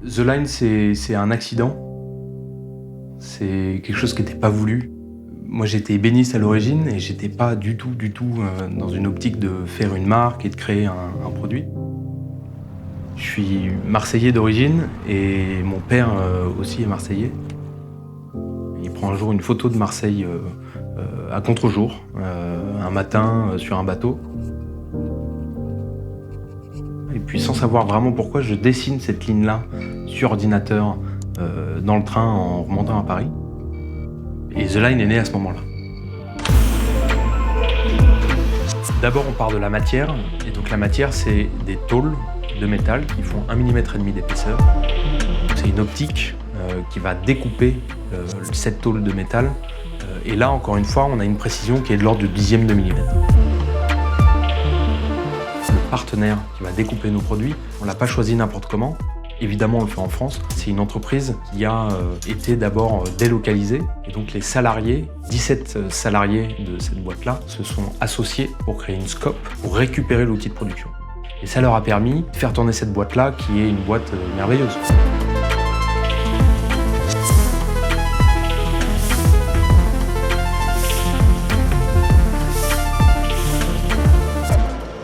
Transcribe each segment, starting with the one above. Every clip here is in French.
The Line, c'est un accident. C'est quelque chose qui n'était pas voulu. Moi, j'étais ébéniste à l'origine et j'étais pas du tout dans une optique de faire une marque et de créer un produit. Je suis marseillais d'origine et mon père aussi est marseillais. Il prend un jour une photo de Marseille à contre-jour, un matin sur un bateau. Et puis sans savoir vraiment pourquoi, je dessine cette ligne-là sur ordinateur dans le train en remontant à Paris. Et The Line est né à ce moment-là. D'abord, on part de la matière. Et donc la matière, c'est des tôles de métal qui font 1,5 mm d'épaisseur. C'est une optique qui va découper cette tôle de métal. Et là, encore une fois, on a une précision qui est de l'ordre du dixième de millimètre. Le partenaire qui va découper nos produits, on ne l'a pas choisi n'importe comment. Évidemment, on le fait en France. C'est une entreprise qui a été d'abord délocalisée. Et donc les salariés, 17 salariés de cette boîte-là, se sont associés pour créer une scope, pour récupérer l'outil de production. Et ça leur a permis de faire tourner cette boîte-là, qui est une boîte merveilleuse.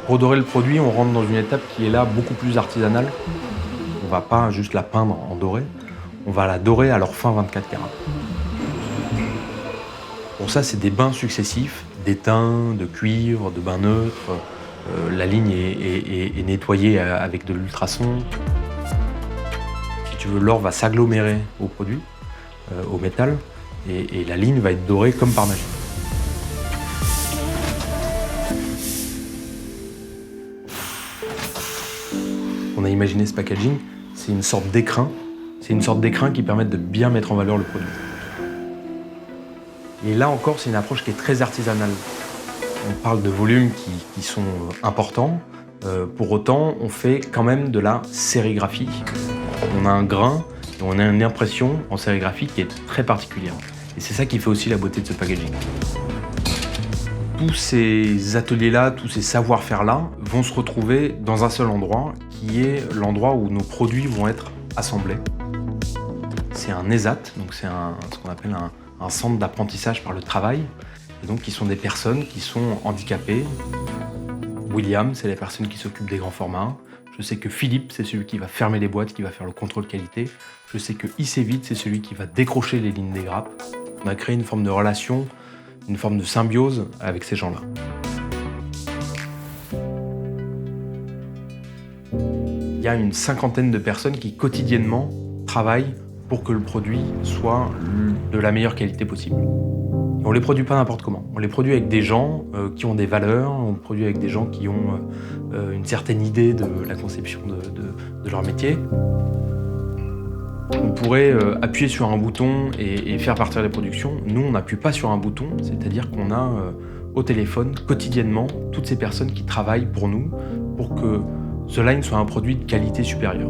Pour dorer le produit, on rentre dans une étape qui est là beaucoup plus artisanale. On va pas juste la peindre en doré, on va la dorer à leur fin 24 carats. Pour ça, c'est des bains successifs, d'étain, de cuivre, de bain neutre. La ligne est nettoyée avec de l'ultrason. Si tu veux, l'or va s'agglomérer au produit, au métal, et la ligne va être dorée comme par magie. On a imaginé ce packaging, c'est une sorte d'écrin. C'est une sorte d'écrin qui permet de bien mettre en valeur le produit. Et là encore, c'est une approche qui est très artisanale. On parle de volumes qui sont importants. Pour autant, on fait quand même de la sérigraphie. On a un grain et on a une impression en sérigraphie qui est très particulière. Et c'est ça qui fait aussi la beauté de ce packaging. Tous ces ateliers-là, tous ces savoir-faire-là vont se retrouver dans un seul endroit, qui est l'endroit où nos produits vont être assemblés. C'est un ESAT, donc c'est ce qu'on appelle un centre d'apprentissage par le travail, et donc qui sont des personnes qui sont handicapées. William, c'est la personne qui s'occupe des grands formats. Je sais que Philippe, c'est celui qui va fermer les boîtes, qui va faire le contrôle qualité. Je sais que Icevite, c'est celui qui va décrocher les lignes des grappes. On a créé une forme de relation, une forme de symbiose avec ces gens-là. Il y a une cinquantaine de personnes qui quotidiennement travaillent pour que le produit soit de la meilleure qualité possible. Et on ne les produit pas n'importe comment. On les produit avec des gens qui ont des valeurs, on les produit avec des gens qui ont une certaine idée de la conception de leur métier. On pourrait appuyer sur un bouton et faire partir les productions. Nous, on n'appuie pas sur un bouton, c'est-à-dire qu'on a au téléphone quotidiennement toutes ces personnes qui travaillent pour nous pour que The Line soit un produit de qualité supérieure.